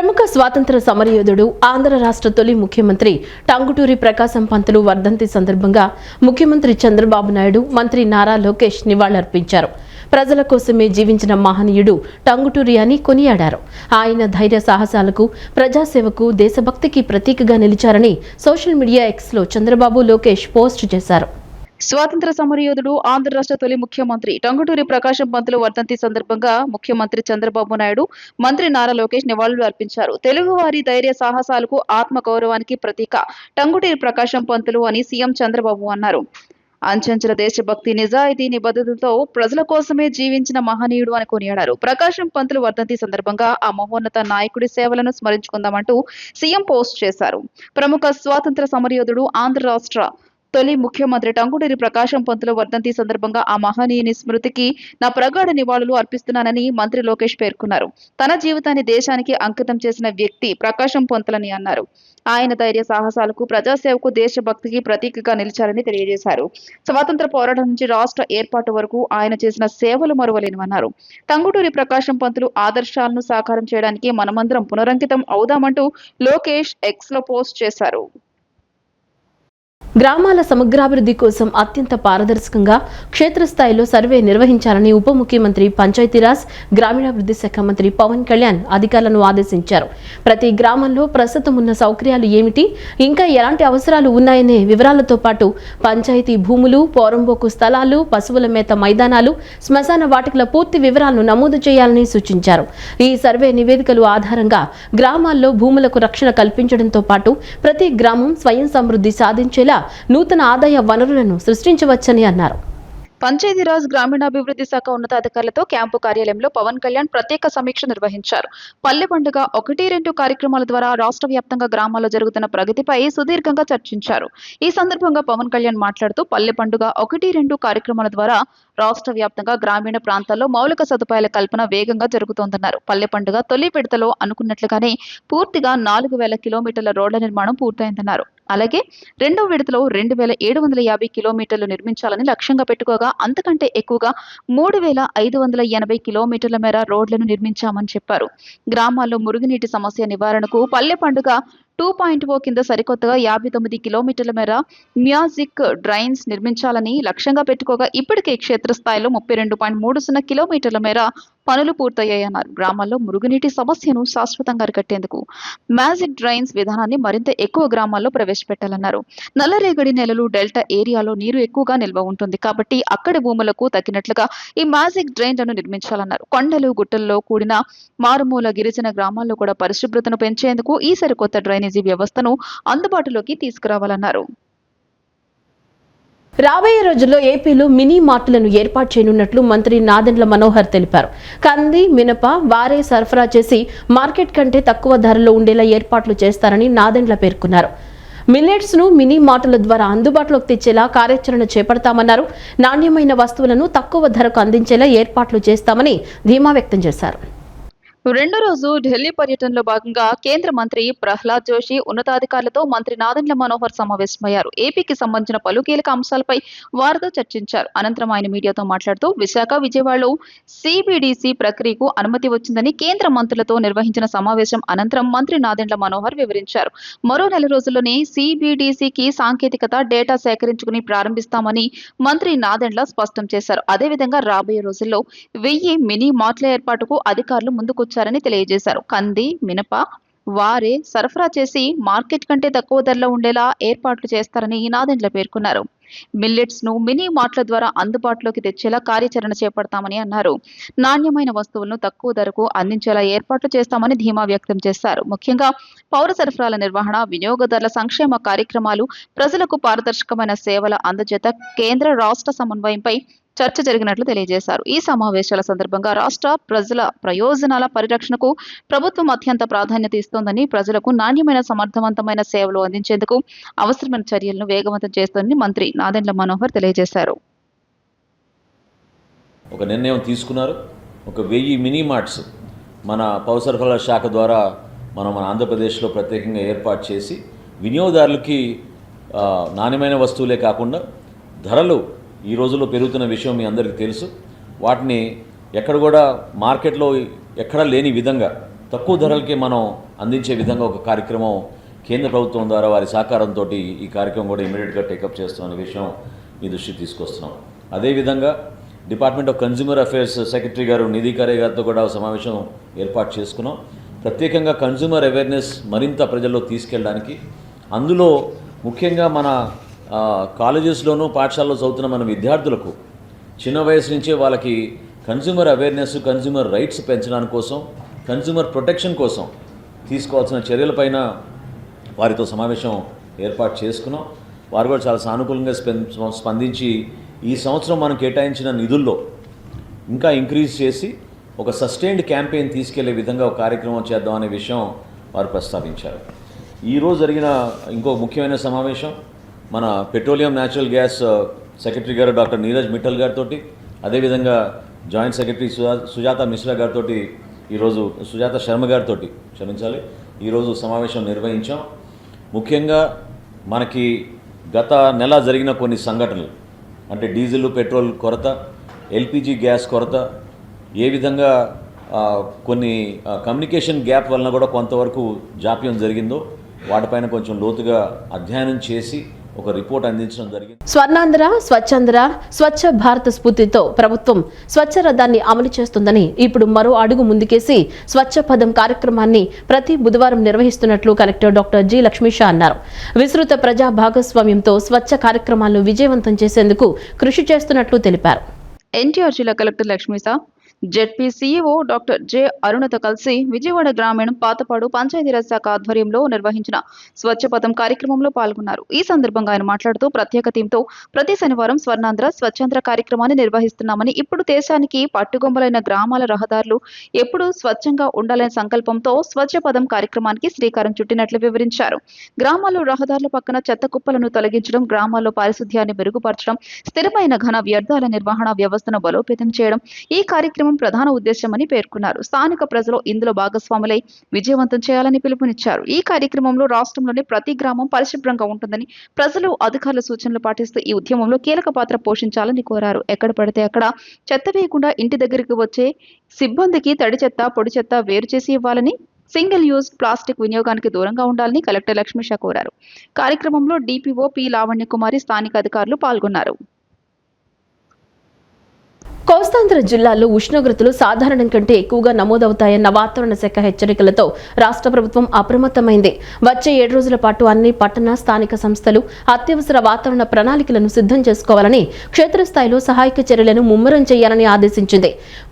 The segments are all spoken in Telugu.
ప్రముఖ స్వాతంత్ర సమరయోధుడు ఆంధ్ర రాష్ట్ర తొలి ముఖ్యమంత్రి టంగుటూరి ప్రకాశం పంతులు వర్ధంతి సందర్భంగా ముఖ్యమంత్రి చంద్రబాబు నాయుడు, మంత్రి నారా లోకేష్ నివాళులర్పించారు. ప్రజల కోసమే జీవించిన మహనీయుడు టంగుటూరి అని కొనియాడారు. ఆయన ధైర్య సాహసాలకు, ప్రజాసేవకు, దేశభక్తికి ప్రతీకగా నిలిచారని సోషల్ మీడియా ఎక్స్లో చంద్రబాబు, లోకేష్ పోస్ట్ చేశారు. స్వాతంత్ర సమరయోధుడు ఆంధ్ర రాష్ట్ర తొలి ముఖ్యమంత్రి టంగుటూరి ప్రకాశం పంతులు వర్ధంతి సందర్భంగా ముఖ్యమంత్రి చంద్రబాబు నాయుడు, మంత్రి నారా లోకేష్ నివాళులు అర్పించారు. తెలుగువారి ధైర్య సాహసాలకు, ఆత్మ గౌరవానికి ప్రతీక టంగుటూరి ప్రకాశం పంతులు అని సీఎం చంద్రబాబు అన్నారు. అంచెంచెల దేశభక్తి, నిజాయితీ, నిబద్ధతతో ప్రజల కోసమే జీవించిన మహనీయుడు అని కొనియాడారు. ప్రకాశం పంతులు వర్ధంతి సందర్భంగా ఆ మహోన్నత నాయకుడి సేవలను స్మరించుకుందామంటూ సీఎం పోస్ట్ చేశారు. ప్రముఖ స్వాతంత్ర సమరయోధుడు ఆంధ్ర రాష్ట్ర తొలి ముఖ్యమంత్రి టంగుటూరి ప్రకాశం పంతులు వర్ధంతి సందర్భంగా ఆ మహనీయుని స్మృతికి నా ప్రగాఢ నివాళులు అర్పిస్తున్నానని మంత్రి లోకేష్ పేర్కొన్నారు. తన జీవితాన్ని దేశానికి అంకితం చేసిన వ్యక్తి ప్రకాశం పంతులని అన్నారు. ఆయన ధైర్య సాహసాలకు, ప్రజాసేవకు, దేశభక్తికి ప్రతీకగా నిలిచారని తెలియజేశారు. స్వాతంత్ర పోరాటం నుంచి రాష్ట్ర ఏర్పాటు వరకు ఆయన చేసిన సేవలు మరువలేనివన్నారు. టంగుటూరి ప్రకాశం పంతులు ఆదర్శాలను సాకారం చేయడానికి మనమందరం పునరంకితం అవుదామంటూ లోకేష్ ఎక్స్లో పోస్ట్ చేశారు. గ్రామాల సమగ్రాభివృద్ధి కోసం అత్యంత పారదర్శకంగా క్షేత్రస్థాయిలో సర్వే నిర్వహించాలని ఉప ముఖ్యమంత్రి, పంచాయతీరాజ్, గ్రామీణాభివృద్ధి శాఖ మంత్రి పవన్ కళ్యాణ్ అధికారులను ఆదేశించారు. ప్రతి గ్రామంలో ప్రస్తుతం ఉన్న సౌకర్యాలు ఏమిటి, ఇంకా ఎలాంటి అవసరాలు ఉన్నాయనే వివరాలతో పాటు పంచాయతీ భూములు, పోరంబోకు స్థలాలు, పశువుల మేత మైదానాలు, శ్మశాన వాటికల పూర్తి వివరాలను నమోదు చేయాలని సూచించారు. ఈ సర్వే నివేదికలు ఆధారంగా గ్రామాల్లో భూములకు రక్షణ కల్పించడంతో పాటు ప్రతి గ్రామం స్వయం సమృద్ధి సాధించేలా నూతన ఆదాయ వనరులను సృష్టించవచ్చని అన్నారు. పంచాయతీరాజ్, గ్రామీణాభివృద్ధి శాఖ ఉన్నతాధికారులతో క్యాంపు కార్యాలయంలో పవన్ కళ్యాణ్ ప్రత్యేక సమీక్ష నిర్వహించారు. పల్లె పండుగ 1-2 కార్యక్రమాల ద్వారా రాష్ట్ర వ్యాప్తంగా గ్రామాల్లో జరుగుతున్న ప్రగతిపై సుదీర్ఘంగా చర్చించారు. ఈ సందర్భంగా పవన్ కళ్యాణ్ మాట్లాడుతూ పల్లె పండుగ 1-2 కార్యక్రమాల ద్వారా రాష్ట్ర వ్యాప్తంగా గ్రామీణ ప్రాంతాల్లో మౌలిక సదుపాయాల కల్పన వేగంగా జరుగుతోందన్నారు. పల్లె పండుగ తొలి విడతలో అనుకున్నట్లుగానే పూర్తిగా 4000 కిలోమీటర్ల రోడ్ల నిర్మాణం పూర్తయిందన్నారు. అలాగే రెండో విడతలో 2750 కిలోమీటర్లు నిర్మించాలని లక్ష్యంగా పెట్టుకోగా అంతకంటే ఎక్కువగా 3580 కిలోమీటర్ల మేర రోడ్లను నిర్మించామని చెప్పారు. గ్రామాల్లో మురుగునీటి సమస్య నివారణకు పల్లె పండుగ 2.0 కింద సరికొత్తగా 59 కిలోమీటర్ల మేర మ్యాజిక్ డ్రైన్స్ నిర్మించాలని లక్ష్యంగా పెట్టుకోగా ఇప్పటికే క్షేత్రస్థాయిలో 32.30 కిలోమీటర్ల మేర పనులు పూర్తయ్యాయన్నారు. గ్రామాల్లో మురుగునీటి సమస్యను శాశ్వతంగా అరికట్టేందుకు మ్యాజిక్ డ్రైన్స్ విధానాన్ని మరింత ఎక్కువ గ్రామాల్లో ప్రవేశపెట్టాలన్నారు. నల్లరేగడి నెలలు డెల్టా ఏరియాలో నీరు ఎక్కువగా నిల్వ ఉంటుంది కాబట్టి అక్కడి భూములకు తగినట్లుగా ఈ మ్యాజిక్ డ్రైన్లను నిర్మించాలన్నారు. కొండలు, గుట్టల్లో కూడిన మారుమూల గిరిజన గ్రామాల్లో కూడా పరిశుభ్రతను పెంచేందుకు ఈ సరికొత్త డ్రైనేజీ వ్యవస్థను అందుబాటులోకి తీసుకురావాలన్నారు. రాబోయే రోజుల్లో ఏపీలో మినీ మార్టులను ఏర్పాటు చేయనున్నట్లు మంత్రి నాదెండ్ల మనోహర్ తెలిపారు. కంది, మినప, వారే సరఫరా చేసి మార్కెట్ కంటే తక్కువ ధరలో ఉండేలా ఏర్పాట్లు చేస్తారని నాదెండ్ల పేర్కొన్నారు. మిల్లెట్స్ ను మినీ మార్టుల ద్వారా అందుబాటులోకి తెచ్చేలా కార్యాచరణ చేపడతామన్నారు. నాణ్యమైన వస్తువులను తక్కువ ధరకు అందించేలా ఏర్పాట్లు చేస్తామని ధీమా వ్యక్తం చేశారు. రెండో రోజు ఢిల్లీ పర్యటనలో భాగంగా కేంద్ర మంత్రి ప్రహ్లాద్ జోషి ఉన్నతాధికారులతో మంత్రి నాదెండ్ల మనోహర్ సమావేశమయ్యారు. ఏపీకి సంబంధించిన పలు కీలక అంశాలపై వారితో చర్చించారు. అనంతరం ఆయన మీడియాతో మాట్లాడుతూ విశాఖ, విజయవాడలో సిబిడిసి ప్రక్రియకు అనుమతి వచ్చిందని కేంద్ర మంత్రులతో నిర్వహించిన సమావేశం అనంతరం మంత్రి నాదెండ్ల మనోహర్ వివరించారు. మరో నెల రోజుల్లోనే సిబిడిసికి సాంకేతికత, డేటా సేకరించుకుని ప్రారంభిస్తామని మంత్రి నాదెండ్ల స్పష్టం చేశారు. అదేవిధంగా రాబోయే రోజుల్లో 1000 మినీ మార్ట్ల ఏర్పాటుకు అధికారులు ముందుకు తెలియజేశారు. కంది, మినప, వారే సరఫరా చేసి మార్కెట్ కంటే తక్కువ ధరలో ఉండేలా ఏర్పాట్లు చేస్తారని నాదెండ్ల పేర్కొన్నారు. మిల్లెట్స్ ను మినీ మార్ట్ల ద్వారా అందుబాటులోకి తెచ్చేలా కార్యాచరణ చేపడతామని అన్నారు. నాణ్యమైన వస్తువులను తక్కువ ధరకు అందించేలా ఏర్పాట్లు చేస్తామని ధీమా వ్యక్తం చేశారు. ముఖ్యంగా పౌర సరఫరాల నిర్వహణ, వినియోగదారుల సంక్షేమ కార్యక్రమాలు, ప్రజలకు పారదర్శకమైన సేవల అందజేత కేంద్ర రాష్ట్ర సమన్వయంపై చర్చ జరిగినట్లు తెలియజేశారు. ఈ సమావేశాల సందర్భంగా రాష్ట్ర ప్రజల ప్రయోజనాల పరిరక్షణకు ప్రభుత్వం అత్యంత ప్రాధాన్యత ఇస్తోందని, ప్రజలకు నాణ్యమైన, సమర్థవంతమైన సేవలు అందించేందుకు అవసరమైన చర్యలను వేగవంతం చేస్తోందని మంత్రి నాదెండ్ల మనోహర్ తెలియజేశారు. ఒక నిర్ణయం తీసుకున్నారు. ఒక 1000 మినీ మార్ట్స్ మన పౌర సరఫరాల శాఖ ద్వారా మన ఆంధ్రప్రదేశ్లో ప్రత్యేకంగా ఏర్పాటు చేసి వినియోగదారులకి నాణ్యమైన వస్తువులే కాకుండా ధరలు ఈ రోజుల్లో పెరుగుతున్న విషయం మీ అందరికీ తెలుసు. వాటిని ఎక్కడ కూడా మార్కెట్లో ఎక్కడా లేని విధంగా తక్కువ ధరలకే మనం అందించే విధంగా ఒక కార్యక్రమం కేంద్ర ప్రభుత్వం ద్వారా వారి సహకారంతో ఈ కార్యక్రమం కూడా ఇమీడియట్గా టేకప్ చేస్తున్న విషయం మీ దృష్టికి తీసుకొస్తున్నాం. అదేవిధంగా department of consumer affairs secretary గారు నిధి ఖరే గారితో కూడా సమావేశం ఏర్పాటు చేసుకున్నాం. ప్రత్యేకంగా కన్జ్యూమర్ అవేర్నెస్ మరింత ప్రజల్లో తీసుకెళ్ళడానికి, అందులో ముఖ్యంగా మన కాలేజెస్లోనూ పాఠశాలలో చదువుతున్న మన విద్యార్థులకు చిన్న వయసు నుంచే వాళ్ళకి కన్జ్యూమర్ అవేర్నెస్, కన్జ్యూమర్ రైట్స్ పెంచడానికి కోసం, కన్జ్యూమర్ ప్రొటెక్షన్ కోసం తీసుకోవాల్సిన చర్యలపైన వారితో సమావేశం ఏర్పాటు చేసుకున్నాం. వారు కూడా చాలా సానుకూలంగా స్పందించి ఈ సంవత్సరం మనం కేటాయించిన నిధుల్లో ఇంకా ఇంక్రీజ్ చేసి ఒక సస్టైన్డ్ క్యాంపెయిన్ తీసుకెళ్లే విధంగా ఒక కార్యక్రమం చేద్దాం అనే విషయం వారు ప్రస్తావించారు. ఈరోజు జరిగిన ఇంకో ముఖ్యమైన సమావేశం మన పెట్రోలియం న్యాచురల్ గ్యాస్ సెక్రటరీ గారు డాక్టర్ నీరజ్ మిట్టల్ గారితో, అదేవిధంగా జాయింట్ సెక్రటరీ సుజాత మిశ్రా గారితో, ఈరోజు సుజాత శర్మ గారితో ఈరోజు సమావేశం నిర్వహించాం. ముఖ్యంగా మనకి గత నెల జరిగిన కొన్ని సంఘటనలు, అంటే డీజిల్ పెట్రోల్ కొరత, ఎల్పిజి గ్యాస్ కొరత, ఏ విధంగా కొన్ని కమ్యూనికేషన్ గ్యాప్ వలన కూడా కొంతవరకు జాప్యం జరిగిందో వాటిపైన కొంచెం లోతుగా అధ్యయనం చేసి ఒక రిపోర్ట్ అందించడం జరిగింది. స్వర్ణాంధ్ర, స్వచ్ఛాంధ్ర, స్వచ్ఛ భారత్ స్ఫూర్తితో ప్రభుత్వం స్వచ్ఛ రథాన్ని అమలు చేస్తుందని, ఇప్పుడు మరో అడుగు ముందుకేసి స్వచ్ఛ పదం కార్యక్రమాన్ని ప్రతి బుధవారం నిర్వహిస్తున్నట్లు కలెక్టర్ డాక్టర్ జి లక్ష్మీషా అన్నారు. విస్తృత ప్రజా భాగస్వామ్యంతో స్వచ్ఛ కార్యక్రమాలను విజయవంతం చేసేందుకు కృషి చేస్తున్నట్లు తెలిపారు. ఎన్టీఆర్ జిల్లా collector Lakshmisha, ZP CEO doctor J అరుణతో కలిసి విజయవాడ గ్రామీణం పాతపాడు పంచాయతీరాజ్ శాఖ ఆధ్వర్యంలో నిర్వహించిన స్వచ్ఛ పథం కార్యక్రమంలో పాల్గొన్నారు. ఈ సందర్భంగా ఆయన మాట్లాడుతూ ప్రత్యేక థీమ్తో ప్రతి శనివారం స్వర్ణాంధ్ర, స్వచ్ఛాంధ్ర కార్యక్రమాన్ని నిర్వహిస్తున్నామని, ఇప్పుడు దేశానికి పట్టుగొమ్మలైన గ్రామాల రహదారులు ఎప్పుడూ స్వచ్ఛంగా ఉండాలనే సంకల్పంతో స్వచ్ఛ పథం కార్యక్రమానికి శ్రీకారం చుట్టినట్లు వివరించారు. గ్రామాల్లో రహదారుల పక్కన చెత్త కుప్పలను తొలగించడం, గ్రామాల్లో పారిశుధ్యాన్ని మెరుగుపరచడం, స్థిరమైన ఘన వ్యర్థాల నిర్వహణ వ్యవస్థను బలోపేతం చేయడం ఈ కార్యక్రమం ప్రధాన ఉద్దేశమని పేర్కొన్నారు. స్థానిక ప్రజలు ఇందులో భాగస్వాములై విజయవంతం చేయాలని పిలుపునిచ్చారు. ఈ కార్యక్రమంలో రాష్ట్రంలోని ప్రతి గ్రామం పరిశుభ్రంగా ఉంటుందని, ప్రజలు అధికారుల సూచనలు పాటిస్తూ ఈ ఉద్యమంలో కీలక పాత్ర పోషించాలని కోరారు. ఎక్కడ పడితే అక్కడ చెత్త వేయకుండా ఇంటి దగ్గరికి వచ్చే సిబ్బందికి తడి చెత్త, పొడి చెత్త వేరు చేసి ఇవ్వాలని, సింగిల్ యూజ్ ప్లాస్టిక్ వినియోగానికి దూరంగా ఉండాలని కలెక్టర్ లక్ష్మీషా కోరారు. కార్యక్రమంలో డిపిఓ పి లావణ్య కుమారి, స్థానిక అధికారులు పాల్గొన్నారు. కోస్తాంధ్ర జిల్లాల్లో ఉష్ణోగ్రతలు సాధారణం కంటే ఎక్కువగా నమోదవుతాయన్న వాతావరణ శాఖ హెచ్చరికలతో రాష్ట్ర ప్రభుత్వం అప్రమత్తమైంది. వచ్చే 7 రోజుల పాటు అన్ని పట్టణ, స్థానిక సంస్థలు అత్యవసర వాతావరణ ప్రణాళికలను సిద్ధం చేసుకోవాలని, క్షేత్రస్థాయిలో సహాయక చర్యలను ముమ్మరం చేయాలని ఆదేశించింది.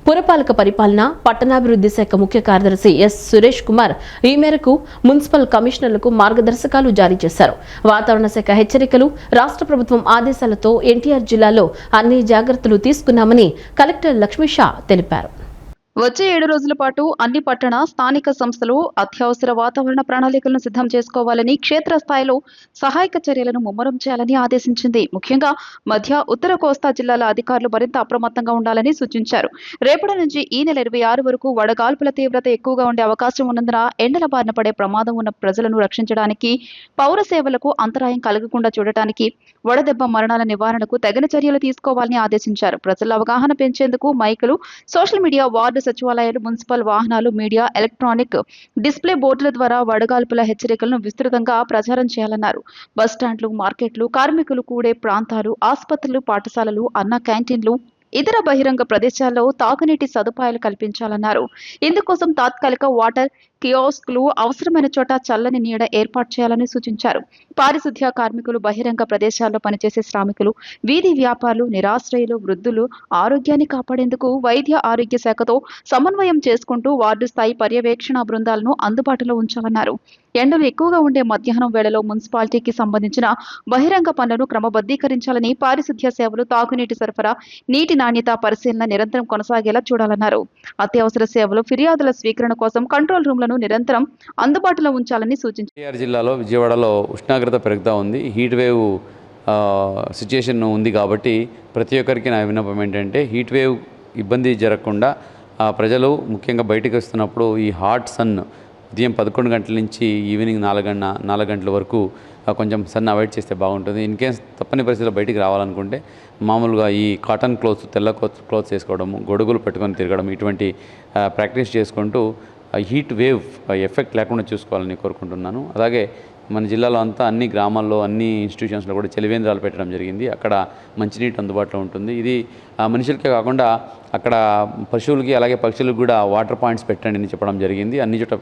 పురపాలక పరిపాలన, పట్టణాభివృద్ధి శాఖ ముఖ్య కార్యదర్శి ఎస్ సురేష్ కుమార్ ఈ మేరకు మున్సిపల్ కమిషనర్లకు మార్గదర్శకాలు జారీ చేశారు. వాతావరణ శాఖ హెచ్చరికలు, రాష్ట్ర ప్రభుత్వం ఆదేశాలతో ఎన్టీఆర్ జిల్లాలో అన్ని జాగ్రత్తలు తీసుకున్నామని కలెక్టర్ లక్ష్మీషా తెలిపారు. వచ్చే 7 రోజుల పాటు అన్ని పట్టణ, స్థానిక సంస్థలు అత్యవసర వాతావరణ ప్రణాళికలను సిద్ధం చేసుకోవాలని, క్షేత్రస్థాయిలో సహాయక చర్యలను ముమ్మరం చేయాలని ఆదేశించింది. ముఖ్యంగా మధ్య, ఉత్తర కోస్తా జిల్లాల అధికారులు మరింత అప్రమత్తంగా ఉండాలని సూచించారు. రేపటి నుంచి ఈ నెల 26 వరకు వడగాల్పుల తీవ్రత ఎక్కువగా ఉండే అవకాశం ఉన్నందున ఎండల బారిన పడే ప్రమాదం ఉన్న ప్రజలను రక్షించడానికి, పౌర సేవలకు అంతరాయం కలగకుండా చూడటానికి, వడదెబ్బ మరణాల నివారణకు తగిన చర్యలు తీసుకోవాలని ఆదేశించారు. ప్రజల అవగాహన పెంచేందుకు మైకులు, సోషల్ మీడియా, వార్డు సచివాలయాలు, మున్సిపల్ వాహనాలు, మీడియా, ఎలక్ట్రానిక్ డిస్ప్లే బోర్డుల ద్వారా వడగాల్పుల హెచ్చరికలను విస్తృతంగా ప్రచారం చేయాలన్నారు. బస్టాండ్లు, మార్కెట్లు, కార్మికులు కూడే ప్రాంతాలు, ఆసుపత్రులు, పాఠశాలలు, అన్న క్యాంటీన్లు, ఇతర బహిరంగ ప్రదేశాల్లో తాగునీటి సదుపాయాలు కల్పించాలన్నారు. ఇందుకోసం తాత్కాలిక వాటర్ కియోస్క్లు, అవసరమైన చోట చల్లని నీడ ఏర్పాటు చేయాలని సూచించారు. పారిశుధ్య కార్మికులు, బహిరంగ ప్రదేశాల్లో పనిచేసే శ్రామికులు, వీధి వ్యాపారులు, నిరాశ్రయులు, వృద్ధులు ఆరోగ్యాన్ని కాపాడేందుకు వైద్య ఆరోగ్య శాఖతో సమన్వయం చేసుకుంటూ వార్డు స్థాయి పర్యవేక్షణ బృందాలను అందుబాటులో ఉంచాలన్నారు. ఎండలు ఎక్కువగా ఉండే మధ్యాహ్నం వేళలో మున్సిపాలిటీకి సంబంధించిన బహిరంగ పనులను క్రమబద్ధీకరించాలని, పారిశుధ్య సేవలు, తాగునీటి సరఫరా, నీటి నాణ్యత పరిశీలన నిరంతరం కొనసాగేలా చూడాలన్నారు. అత్యవసర సేవలు, ఫిర్యాదుల స్వీకరణ కోసం కంట్రోల్ రూమ్లను నిరంతరం అందుబాటులో ఉంచాలని సూచించారు. ఎన్టీఆర్ జిల్లాలో, విజయవాడలో ఉష్ణోగ్రత పెరుగుతూ ఉంది. హీట్ వేవ్ సిచ్యుయేషన్ ఉంది కాబట్టి ప్రతి ఒక్కరికి నా విన్నపం ఏంటంటే, హీట్ వేవ్ ఇబ్బంది జరగకుండా ప్రజలు ముఖ్యంగా బయటకు వస్తున్నప్పుడు ఈ హాట్ సన్ ఉదయం 11 గంటల నుంచి ఈవినింగ్ 4 గంటల వరకు కొంచెం సన్ అవాయిడ్ చేస్తే బాగుంటుంది. ఇన్ కేస్ తప్పని పరిస్థితిలో బయటికి రావాలనుకుంటే మామూలుగా ఈ కాటన్ క్లోత్స్, తెల్ల క్లోత్స్ వేసుకోవడము, గొడుగులు పెట్టుకొని తిరగడం, ఇటువంటి ప్రాక్టీస్ చేసుకుంటూ హీట్ వేవ్ ఎఫెక్ట్ లేకుండా చూసుకోవాలని కోరుకుంటున్నాను. అలాగే మన జిల్లాలో అంతా అన్ని గ్రామాల్లో అన్ని ఇన్స్టిట్యూషన్స్లో కూడా చలివేంద్రాలు పెట్టడం జరిగింది. అక్కడ మంచినీటి అందుబాటులో ఉంటుంది. ఇది మనుషులకే కాకుండా అక్కడ పశువులకి అలాగే పక్షులకు కూడా వాటర్ పాయింట్స్ పెట్టండి అని చెప్పడం జరిగింది. అన్ని చోట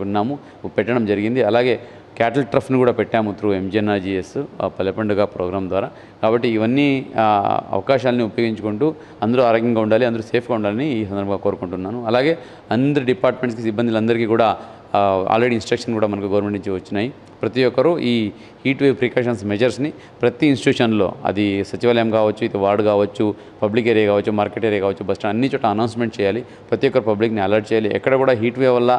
పెట్టడం జరిగింది. అలాగే క్యాటిల్ ట్రఫ్ను కూడా పెట్టాము త్రూ MGNRGS పల్లె పండుగ ప్రోగ్రాం ద్వారా. కాబట్టి ఇవన్నీ అవకాశాలని ఉపయోగించుకుంటూ అందరూ ఆరోగ్యంగా ఉండాలి, అందరూ సేఫ్గా ఉండాలని ఈ సందర్భంగా కోరుకుంటున్నాను. అలాగే అందరి డిపార్ట్మెంట్స్కి సిబ్బందులందరికీ కూడా ఆల్రెడీ ఇన్స్ట్రక్షన్ కూడా మనకు గవర్నమెంట్ నుంచి వచ్చినాయి. ప్రతి ఒక్కరూ ఈ హీట్ వేవ్ ప్రికాషన్స్ మెజర్స్ని ప్రతి ఇన్స్టిట్యూషన్లో, అది సచివాలయం కావచ్చు, ఇది వార్డు కావచ్చు, పబ్లిక్ ఏరియా కావచ్చు, మార్కెట్ ఏరియా కావచ్చు, బస్ స్టాండ్ అన్ని చోట అనౌన్స్మెంట్ చేయాలి. ప్రతి ఒక్కరు పబ్లిక్ని అలర్ట్ చేయాలి. ఎక్కడ కూడా హీట్ వేవ్ వల్ల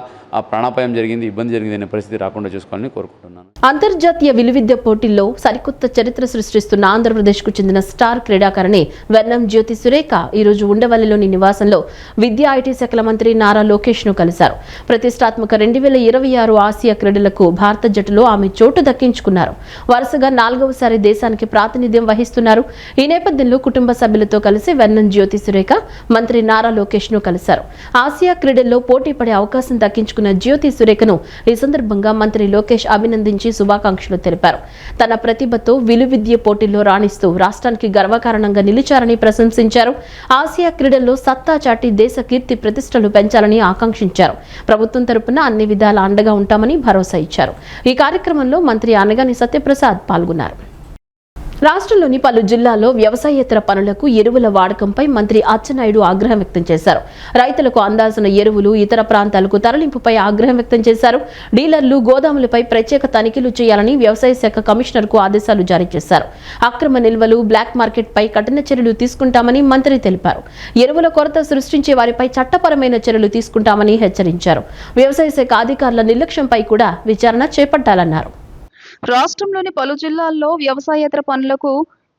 ప్రాణాపాయం జరిగింది, ఇబ్బంది జరిగింది అనే పరిస్థితి రాకుండా చూసుకోవాలని కోరుకుంటున్నాను. అంతర్జాతీయ విలువిద్య పోటీల్లో సరికొత్త చరిత్ర సృష్టిస్తున్న ఆంధ్రప్రదేశ్కు చెందిన స్టార్ క్రీడాకారిణి వెన్నం జ్యోతి సురేఖ ఈరోజు ఉండవల్లిలోని నివాసంలో విద్యా ఐటీ శాఖల మంత్రి నారా లోకేష్ను కలిశారు. ప్రతిష్టాత్మక 2026 ఆసియా క్రీడలకు భారత జట్టులో ఆమె చోటు దక్కించుకున్నారు. వరుసగా 4వసారి దేశానికి ప్రాతినిధ్యం వహిస్తున్నారు. ఈ నేపథ్యంలో కుటుంబ సభ్యులతో కలిసి వెన్నం జ్యోతి సురేఖ మంత్రి నారా లోకేష్ను కలిశారు. ఆసియా క్రీడల్లో పోటీ పడే అవకాశం దక్కించుకున్న జ్యోతి సురేఖను ఈ సందర్భంగా మంత్రి లోకేష్ అభినందించి శుభాకాంక్షలు తెలిపారు. తన ప్రతిభతో విలువిద్య పోటీల్లో రాణిస్తూ రాష్ట్రానికి గర్వకారణంగా నిలిచారని ప్రశంసించారు. ఆసియా క్రీడల్లో సత్తా చాటి దేశ కీర్తి ప్రతిష్టలు పెంచాలని ఆకాంక్షించారు. ప్రభుత్వం తరపున అన్ని విధాల అండగా ఉంటామని భరోసా ఇచ్చారు. ఈ కార్యక్రమంలో మంత్రి అనగాని సత్యప్రసాద్ పాల్గొన్నారు. రాష్ట్రంలోని పలు జిల్లాల్లో వ్యవసాయేతర పనులకు ఎరువుల వాడకంపై మంత్రి అచ్చెన్నాయుడు ఆగ్రహం వ్యక్తం చేశారు. రైతులకు అందాల్సిన ఎరువులు ఇతర ప్రాంతాలకు తరలింపుపై ఆగ్రహం వ్యక్తం చేశారు. డీలర్లు, గోదాములపై ప్రత్యేక తనిఖీలు చేయాలని వ్యవసాయ శాఖ కమిషనర్కు ఆదేశాలు జారీ చేశారు. అక్రమ నిల్వలు, బ్లాక్ మార్కెట్పై కఠిన చర్యలు తీసుకుంటామని మంత్రి తెలిపారు. ఎరువుల కొరత సృష్టించే వారిపై చట్టపరమైన చర్యలు తీసుకుంటామని హెచ్చరించారు. వ్యవసాయ శాఖ అధికారుల నిర్లక్ష్యంపై కూడా విచారణ చేపట్టాలన్నారు. రాష్ట్రంలోని పలు జిల్లాల్లో వ్యవసాయేతర పనులకు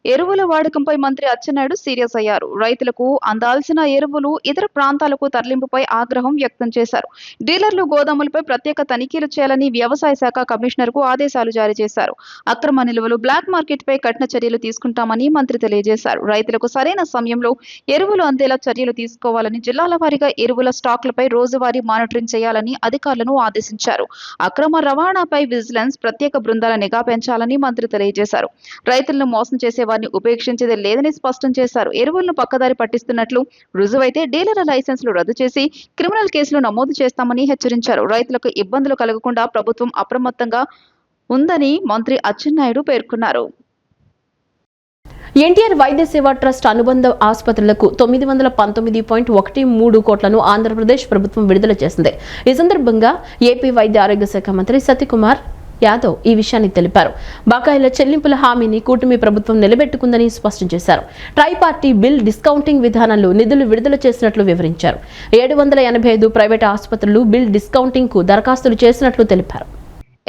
ఎరువుల వాడకంపై మంత్రి అచ్చెన్నాయుడు సీరియస్ అయ్యారు. రైతులకు అందాల్సిన ఎరువులు ఇతర ప్రాంతాలకు తరలింపుపై ఆగ్రహం వ్యక్తం చేశారు. డీలర్లు, గోదాములపై ప్రత్యేక తనిఖీలు చేయాలని వ్యవసాయ శాఖ కమిషనర్ కు ఆదేశాలు జారీ చేశారు. అక్రమ నిల్వలు, బ్లాక్ మార్కెట్ పై కఠిన చర్యలు తీసుకుంటామని మంత్రి తెలియజేశారు. రైతులకు సరైన సమయంలో ఎరువులు అందేలా చర్యలు తీసుకోవాలని, జిల్లాల వారీగా ఎరువుల స్టాక్లపై రోజువారీ మానిటరింగ్ చేయాలని అధికారులను ఆదేశించారు. అక్రమ రవాణాపై విజిలెన్స్ ప్రత్యేక బృందాల నిఘా పెంచాలని మంత్రి తెలియజేశారు. రైతులను మోసం చేసే వారిని ఉపేక్షించేది లేదని స్పష్టం చేశారు. ఎరువులను పక్కదారి పట్టిస్తున్నట్లు రుజువైతే డీలర్ల లైసెన్సులు రద్దు చేసి క్రిమినల్ కేసులు నమోదు చేస్తామని హెచ్చరించారు. రైతులకు ఇబ్బందులు కలగకుండా ప్రభుత్వం అప్రమత్తంగా ఉందని మంత్రి అచ్చెన్నాయుడు పేర్కొన్నారు. ఎన్టీఆర్ వైద్య సేవా ట్రస్ట్ అనుబంధ ఆసుపత్రులకు 919.13 కోట్లను ఆంధ్రప్రదేశ్ ప్రభుత్వం విడుదల చేసింది. ఈ సందర్భంగా ఏపీ వైద్య ఆరోగ్య శాఖ మంత్రి సత్యకుమార్ యాదవ్ ఈ విషయాన్ని తెలిపారు. బకాయిల చెల్లింపుల హామీని కూటమి ప్రభుత్వం నిలబెట్టుకుందని స్పష్టం చేశారు. ట్రైపార్టీ బిల్ డిస్కౌంటింగ్ విధానంలో నిధులు విడుదల చేసినట్లు వివరించారు. 785 ప్రైవేటు ఆసుపత్రులు బిల్ డిస్కౌంటింగ్ కు దరఖాస్తులు చేసినట్లు తెలిపారు.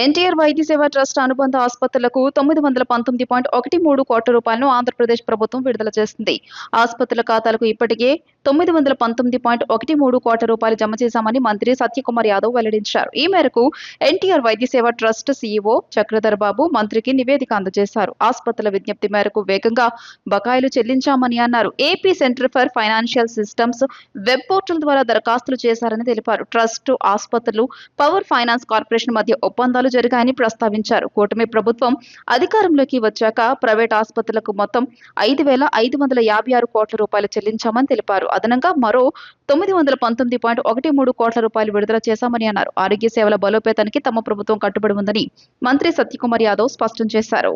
ఎన్టీఆర్ వైద్య సేవా ట్రస్ట్ అనుబంధ ఆసుపత్రులకు 919.13 కోట్ల రూపాయలను ఆంధ్రప్రదేశ్ ప్రభుత్వం విడుదల చేసింది. ఆసుపత్రుల ఖాతాలకు ఇప్పటికే 919.13 కోట్ల రూపాయలు జమ చేశామని మంత్రి సత్యకుమార్ యాదవ్ వెల్లడించారు. ఈ మేరకు ఎన్టీఆర్ వైద్య సేవా ట్రస్ట్ సీఈఓ చక్రధర్ బాబు మంత్రికి నివేదిక అందజేశారు. ఆసుపత్రుల విజ్ఞప్తి మేరకు వేగంగా బకాయిలు చెల్లించామని అన్నారు. AP centre for financial systems web portal ద్వారా దరఖాస్తులు చేశారని తెలిపారు. ట్రస్ట్, ఆసుపత్రులు, పవర్ ఫైనాన్స్ కార్పొరేషన్ మధ్య ఒప్పందాలు జరిగాయని ప్రస్తావించారు. కూటమి ప్రభుత్వం అధికారంలోకి వచ్చాక ప్రైవేట్ ఆసుపత్రులకు మొత్తం 5,556 కోట్ల రూపాయలు చెల్లించామని తెలిపారు. అదనంగా మరో 919.13 కోట్ల రూపాయలు విడుదల చేశామని అన్నారు. ఆరోగ్య సేవల బలోపేతానికి తమ ప్రభుత్వం కట్టుబడి ఉందని మంత్రి సత్యకుమార్ యాదవ్ స్పష్టం చేశారు.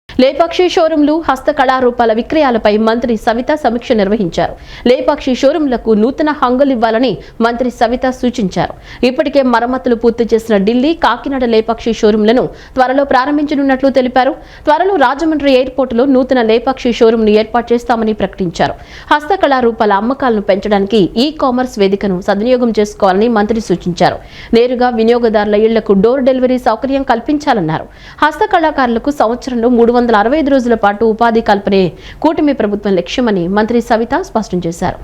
లేపాక్షి షోరూంలు, హస్తకళారూపాల విక్రయాలపై మంత్రి సవిత సమీక్ష నిర్వహించారు. లేపాక్షి షోరూంలకు నూతన హంగులు ఇవ్వాలని మంత్రి సవిత సూచించారు. ఇప్పటికే మరమ్మతులు పూర్తి చేసిన ఢిల్లీ, కాకినాడ లేపాక్షి షోరూంలను త్వరలో ప్రారంభించనున్నట్లు తెలిపారు. త్వరలో రాజమండ్రి ఎయిర్పోర్టులో నూతన లేపాక్షి షోరూంను ఏర్పాటు చేస్తామని ప్రకటించారు. హస్తకళారూపాల అమ్మకాలను పెంచడానికి ఈ-కామర్స్ వేదికను సద్వినియోగం చేసుకోవాలని మంత్రి సూచించారు. నేరుగా వినియోగదారుల ఇళ్లకు డోర్ డెలివరీ సౌకర్యం కల్పించాలన్నారు. హస్తకళాకారులకు సంవత్సరంలో 365 రోజుల పాటు ఉపాధి కల్పనే కూటమి ప్రభుత్వం లక్ష్యమని మంత్రి సవిత స్పష్టం చేశారు.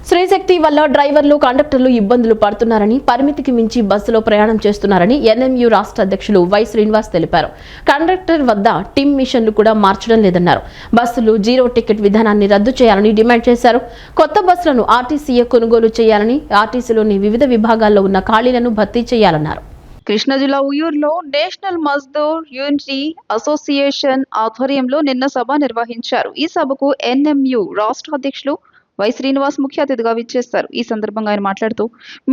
శ్రీశక్తి వల్ల డ్రైవర్లు కండక్టర్లు ఇబ్బందులు పడుతున్నారని, పరిమితికి మించి బస్సులో ప్రయాణం చేస్తున్నారని ఎన్ఎంయు రాష్ట్ర అధ్యక్షులు వై శ్రీనివాస్ తెలిపారు. కండక్టర్ వద్ద టిమ్ మిషన్లు కూడా మార్చడం లేదన్నారు. బస్సులు జీరో టికెట్ విధానాన్ని రద్దు చేయాలని డిమాండ్ చేశారు. కొత్త బస్సులను ఆర్టీసీఏ కొనుగోలు చేయాలని, ఆర్టీసీలోని వివిధ విభాగాల్లో ఉన్న ఖాళీలను భర్తీ చేయాలన్నారు. కృష్ణా జిల్లా ఉయ్యూరులో నేషనల్ మజ్దూర్ యూనిటీ అసోసియేషన్ ఆధ్వర్యంలో నిన్న సభ నిర్వహించారు. ఈ సభకు ఎన్ఎంయు రాష్ట్ర అధ్యక్షులు వై శ్రీనివాస్ ముఖ్య అతిథిగా విచ్చేస్తారు. ఈ సందర్భంగా ఆయన మాట్లాడుతూ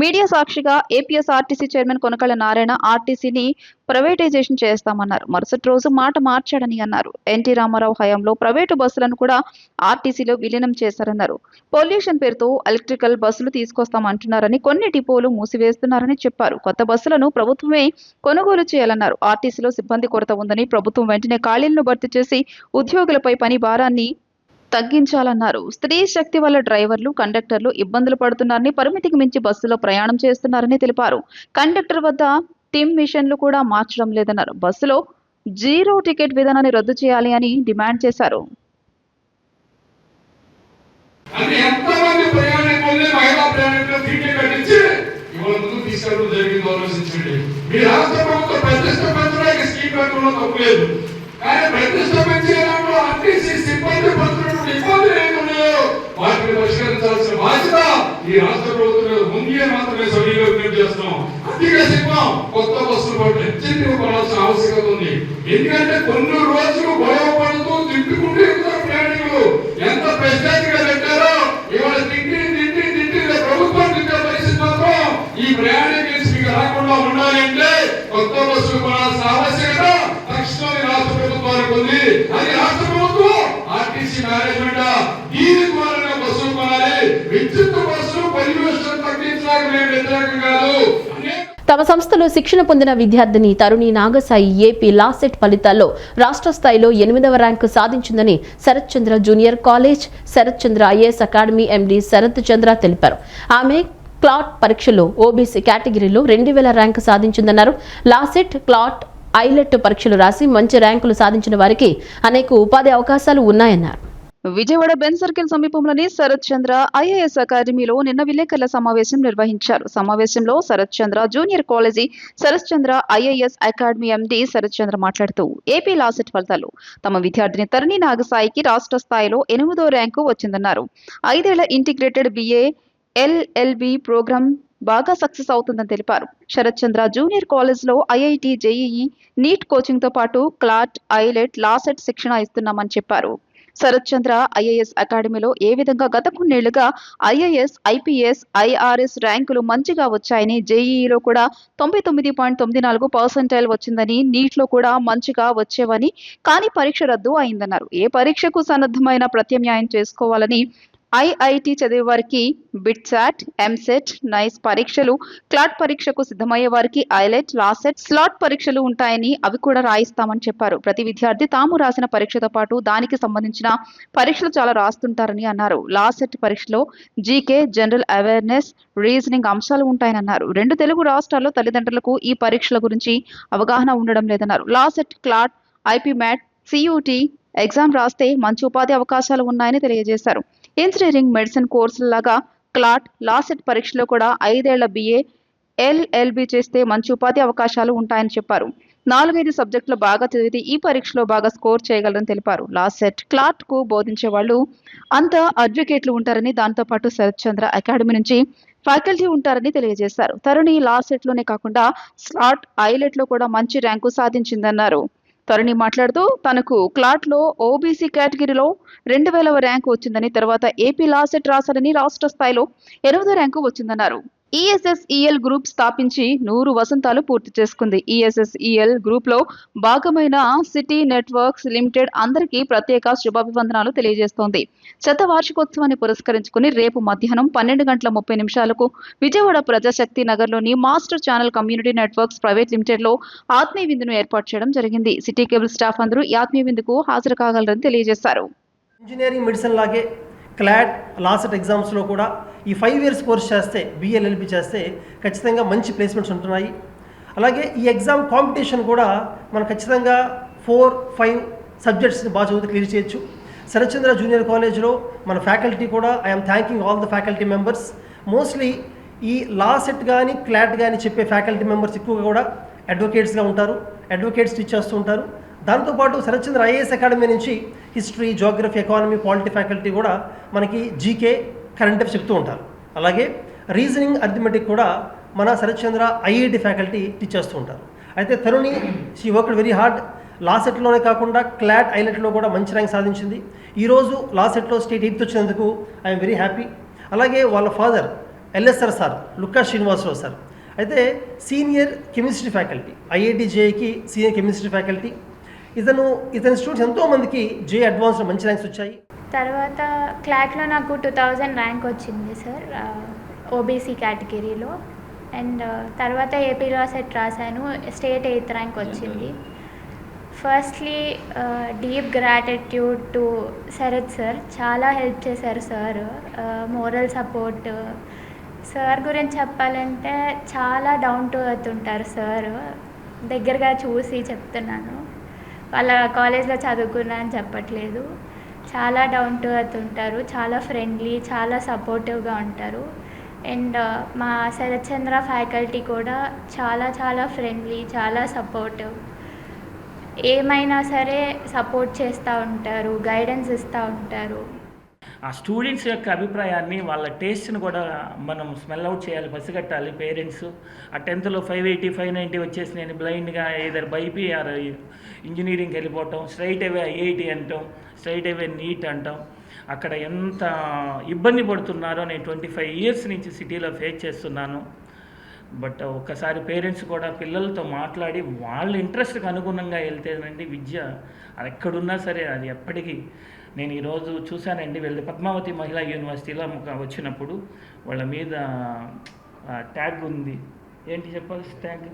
మీడియా సాక్షిగా ఏపీఎస్ఆర్టీసీ చైర్మన్ కొనకళ్ళ నారాయణ ఆర్టీసీని ప్రైవేటైజేషన్ చేస్తామన్నారు. మరుసటి రోజు మాట మార్చాడని అన్నారు. ఎన్టీ రామారావు హయాంలో ప్రైవేటు బస్సులను కూడా ఆర్టీసీలో విలీనం చేశారన్నారు. పొల్యూషన్ పేరుతో ఎలక్ట్రికల్ బస్సులు తీసుకొస్తామంటున్నారని, కొన్ని డిపోలు మూసివేస్తున్నారని చెప్పారు. కొత్త బస్సులను ప్రభుత్వమే కొనుగోలు చేయాలన్నారు. ఆర్టీసీలో సిబ్బంది కొరత ఉందని, ప్రభుత్వం వెంటనే ఖాళీలను భర్తీ చేసి ఉద్యోగులపై పని భారాన్ని తగ్గించాలన్నారు. స్త్రీ శక్తి వల్ల డ్రైవర్లు కండక్టర్లు ఇబ్బందులు పడుతున్నారని, పరిమితికి మించి బస్సులో ప్రయాణం చేస్తున్నారని తెలిపారు. కండక్టర్ వద్ద టిమ్ మిషన్లు కూడా మార్చడం లేదన్నారు. బస్సులో జీరో టికెట్ విధానాన్ని రద్దు చేయాలి అని డిమాండ్ చేశారు. వాటిని పరిష్కరించాల్సిన బాధ్యత ఈ రాష్ట్ర ప్రభుత్వం ముందే మాత్రమే సవినియోగం చేస్తున్నాం. అతిగా సినిమా కొత్త బస్సులు పడాల్సిన ఆవశ్యకత ఉంది. ఎందుకంటే కొన్ని రోజులు గొడవ పడుతూ తిట్టుకుంటూ ప్రయాణికులు ఎంత ప్రశ్నగా పెట్టారో ఇవాళ తిండి ప్రభుత్వం తిట్టే పరిస్థితి మాత్రం ఈ ప్రయాణికులు రాకుండా ఉండాలంటే కొత్త బస్సులు కొనాల్సిన ఆవశ్యకత తక్షణమే రాష్ట్ర ప్రభుత్వానికి ఉంది. అది రాష్ట్ర ప్రభుత్వం ఆర్టీసీ మేనేజ్మెంట్ దీని ద్వారా బస్సులు కొనాలి. విద్యుత్ బస్సులు పరివేషణ తగ్గించడానికి మేము వ్యతిరేకం కాదు. తమ సంస్థలో శిక్షణ పొందిన విద్యార్థిని తరుణి నాగసాయి ఏపీ లా సెట్ ఫలితాల్లో రాష్ట్ర స్థాయిలో 8వ ర్యాంకు సాధించిందని శరత్ చంద్ర జూనియర్ కాలేజ్, శరత్ చంద్ర ఐఏఎస్ అకాడమీ ఎండీ శరత్ చంద్ర తెలిపారు. ఆమె క్లాట్ పరీక్షలో ఓబీసీ కేటగిరీలో 2000 ర్యాంకు సాధించిందన్నారు. లాసెట్, క్లాట్, ఐలెట్ పరీక్షలు రాసి మంచి ర్యాంకులు సాధించిన వారికి అనేక ఉపాధి అవకాశాలు ఉన్నాయన్నారు. విజయవాడ బెన్ సర్కిల్ సమీపంలోని శరత్ చంద్ర ఐఏఎస్ అకాడమీలో నిన్న విలేకరుల సమావేశం నిర్వహించారు. సమావేశంలో శరత్ చంద్ర జూనియర్ కాలేజీ, శరత్ చంద్ర ఐఏఎస్ అకాడమీ ఎండీ శరత్ చంద్ర మాట్లాడుతూ ఏపీ లాసెట్ ఫలితాలు తమ విద్యార్థిని తరుణి నాగసాయికి రాష్ట్ర స్థాయిలో 8వ ర్యాంకు వచ్చిందన్నారు. 5 ఏళ్ల ఇంటిగ్రేటెడ్ BA LLB ప్రోగ్రాం బాగా సక్సెస్ అవుతుందని తెలిపారు. శరత్ చంద్ర జూనియర్ కాలేజ్లో IIT, JEE, నీట్ కోచింగ్ తో పాటు క్లాట్, ఐలెట్, లాసెట్ శిక్షణ ఇస్తున్నామని చెప్పారు. శరత్ చంద్ర ఐఏఎస్ అకాడమీలో ఏ విధంగా గత కొన్నేళ్లుగా IAS, IPS, IRS ర్యాంకులు మంచిగా వచ్చాయని, JEEలో కూడా 99.94% వచ్చిందని, నీట్లో కూడా మంచిగా వచ్చేవని, కానీ పరీక్ష రద్దు అయిందన్నారు. ఏ పరీక్షకు సన్నద్ధమైన ప్రత్యామ్నాయం చేసుకోవాలని IIT చదివే వారికి బిట్సాట్, ఎంసెట్, నైస్ పరీక్షలు, క్లాట్ పరీక్షకు సిద్ధమయ్యే వారికి ఐలెట్, లాసెట్, స్లాట్ పరీక్షలు ఉంటాయని, అవి కూడా రాయిస్తామని చెప్పారు. ప్రతి విద్యార్థి తాము రాసిన పరీక్షతో పాటు దానికి సంబంధించిన పరీక్షలు చాలా రాస్తుంటారని అన్నారు. లాసెట్ పరీక్షలో జీకే, జనరల్ అవేర్నెస్, రీజనింగ్ అంశాలు ఉంటాయని అన్నారు. 2 తెలుగు రాష్ట్రాల్లో తల్లిదండ్రులకు ఈ పరీక్షల గురించి అవగాహన ఉండడం లేదన్నారు. LAWCET, CLAT, IP MAT, CUT exam రాస్తే మంచి ఉపాధి అవకాశాలు ఉన్నాయని తెలియజేశారు. ఇంజనీరింగ్, మెడిసిన్ కోర్సులలాగా క్లాట్, లాసెట్ పరీక్షలో కూడా 5 ఏళ్ల BA LLB చేస్తే మంచి ఉపాధి అవకాశాలు ఉంటాయని చెప్పారు. 4-5 సబ్జెక్టులు బాగా చదివితే ఈ పరీక్షలో బాగా స్కోర్ చేయగలరని తెలిపారు. లాసెట్, క్లాట్ కు బోధించే వాళ్ళు అంతా అడ్వకేట్లు ఉంటారని, దాంతో పాటు శరత్ చంద్ర అకాడమీ నుంచి ఫ్యాకల్టీ ఉంటారని తెలియజేశారు. తరుణి లాసెట్ లోనే కాకుండా స్లాట్, ఐలెట్ లో కూడా మంచి ర్యాంకు సాధించిందన్నారు. తరుణి మాట్లాడుతూ తనకు క్లాట్ లో ఓబీసీ కేటగిరీలో 2000వ ర్యాంకు వచ్చిందని, తర్వాత ఏపీ లాసెట్ రాశారని, రాష్ట్ర స్థాయిలో 8వ ర్యాంకు వచ్చిందన్నారు. ESSEL గ్రూప్ స్థాపించి 100 వసంతాలు పూర్తి చేసుకుంది. ESSEL గ్రూప్ లో భాగమైన సిటీ నెట్వర్క్స్ లిమిటెడ్ అందరికీ ప్రత్యేక శుభాభివందనాలు తెలియజేస్తోంది. శతవార్షికోత్సవాన్ని పురస్కరించుకుని రేపు మధ్యాహ్నం 12:30 విజయవాడ ప్రజాశక్తి నగర్లోని master channel community networks private limited లో ఆత్మీయ విందును ఏర్పాటు చేయడం జరిగింది. సిటీ కేబుల్ స్టాఫ్ అందరూ ఈ ఆత్మీయ విందుకు హాజరు కాగలరని తెలియజేశారు. ఇంజనీరింగ్, మెడిసిన్ లాగే క్లాట్, లాసెట్ ఎగ్జామ్స్లో కూడా ఈ 5 ఇయర్స్ కోర్స్ చేస్తే, BLLB చేస్తే ఖచ్చితంగా మంచి ప్లేస్మెంట్స్ ఉంటున్నాయి. అలాగే ఈ ఎగ్జామ్ కాంపిటీషన్ కూడా మనం ఖచ్చితంగా 4-5 సబ్జెక్ట్స్ని బాగా చదివితే క్లియర్ చేయొచ్చు. శరత్చంద్ర జూనియర్ కాలేజ్లో మన ఫ్యాకల్టీ కూడా I'm thanking all the faculty members. Mostly ఈ లా సెట్ కానీ క్లాట్ కానీ చెప్పే ఫ్యాకల్టీ మెంబర్స్ ఎక్కువగా కూడా అడ్వకేట్స్గా ఉంటారు, అడ్వకేట్స్ టీచ్ చేస్తూ ఉంటారు. దాంతోపాటు శరత్చంద్ర ఐఏఎస్ అకాడమీ నుంచి history, geography, economy, polity faculty కూడా మనకి జీకే, కరెంట్ అఫైర్స్ చెప్తూ ఉంటారు. అలాగే రీజనింగ్, అర్థమెటిక్ కూడా మన శరత్చంద్ర ఐఐటి ఫ్యాకల్టీ టీచ్ చేస్తూ ఉంటారు. అయితే తరుణి షీ వర్క్డ్ వెరీ హార్డ్. లా సెట్లోనే కాకుండా క్లాట్, ఐలెట్లో కూడా మంచి ర్యాంక్ సాధించింది. ఈరోజు లా సెట్లో స్టేట్ 8th వచ్చినందుకు ఐఎమ్ వెరీ హ్యాపీ. అలాగే వాళ్ళ father LSR sir, Lukka Srinivasarao sir అయితే సీనియర్ కెమిస్ట్రీ ఫ్యాకల్టీ, ఐఐటి జేఈకి సీనియర్ కెమిస్ట్రీ ఫ్యాకల్టీ. ఇతని స్టూడెంట్స్ ఎంతోమందికి జేఈ అడ్వాన్స్లో మంచి ర్యాంక్స్ వచ్చాయి. తర్వాత క్లాట్లో నాకు 2000 ర్యాంక్ వచ్చింది సార్, ఓబీసీ కేటగిరీలో. అండ్ తర్వాత ఏపీలో సెట్ రాశాను, స్టేట్ 8th ర్యాంక్ వచ్చింది. Firstly deep gratitude to Sharath sir, చాలా హెల్ప్ చేశారు సార్. మోరల్ సపోర్ట్ సార్ గురించి చెప్పాలంటే చాలా డౌన్ టు ఎర్త్ ఉంటారు సార్. దగ్గరగా చూసి చెప్తున్నాను, వాళ్ళ కాలేజ్లో చదువుకున్నా అని చెప్పట్లేదు. చాలా డౌన్ టు ఎర్త్ ఉంటారు, చాలా ఫ్రెండ్లీ, చాలా సపోర్టివ్గా ఉంటారు. అండ్ మా శరత్చంద్ర ఫ్యాకల్టీ కూడా చాలా చాలా ఫ్రెండ్లీ, చాలా సపోర్టివ్. ఏమైనా సరే సపోర్ట్ చేస్తూ ఉంటారు, గైడెన్స్ ఇస్తూ ఉంటారు. ఆ స్టూడెంట్స్ యొక్క అభిప్రాయాన్ని, వాళ్ళ టేస్ట్ని కూడా మనం స్మెల్ అవుట్ చేయాలి, పసిగట్టాలి పేరెంట్స్. ఆ 10thలో 580, 590 వచ్చేసి నేను బ్లైండ్గా ఏదర్ బైపీ ఆర్ ఇంజనీరింగ్కి వెళ్ళిపోవటం, స్ట్రైట్ అవే ఐఐటి అంటాం, స్ట్రైట్ అవే నీట్ అంటాం. అక్కడ ఎంత ఇబ్బంది పడుతున్నారో నేను 25 years నుంచి సిటీలో ఫేస్ చేస్తున్నాను. బట్ ఒక్కసారి పేరెంట్స్ కూడా పిల్లలతో మాట్లాడి వాళ్ళ ఇంట్రెస్ట్కి అనుగుణంగా వెళ్తేనండి విద్య అది ఎక్కడున్నా సరే అది ఎప్పటికీ. నేను ఈరోజు చూశానండి, వీళ్ళు పద్మావతి మహిళా యూనివర్సిటీలో వచ్చినప్పుడు వాళ్ళ మీద ట్యాగ్ ఉంది. ఏంటి చెప్పాలి ట్యాగ్?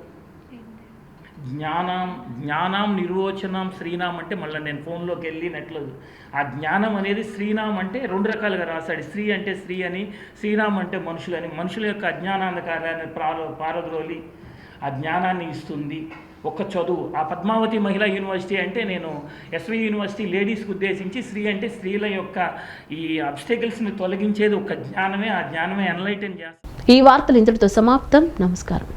జ్ఞానం నిర్వచనం శ్రీనాం అంటే, మళ్ళీ నేను ఫోన్లోకి వెళ్ళి నెట్లో ఆ జ్ఞానం అనేది శ్రీనాం అంటే 2 రకాలుగా రాశాడు. శ్రీ అంటే స్త్రీ అని, శ్రీనాం అంటే మనుషులని. మనుషుల యొక్క అజ్ఞానాంధకారాన్ని పారద్రోలి ఆ జ్ఞానాన్ని ఇస్తుంది ఒక్క చదువు. ఆ పద్మావతి మహిళా యూనివర్సిటీ అంటే నేను ఎస్వి యూనివర్సిటీ లేడీస్కి ఉద్దేశించి స్త్రీ అంటే స్త్రీల యొక్క ఈ అబ్స్టెకల్స్ని తొలగించేది ఒక జ్ఞానమే. ఆ జ్ఞానమే ఎన్లైటన్ చేస్తుంది. ఈ వార్తలు ఇంతటితో సమాప్తం. నమస్కారం.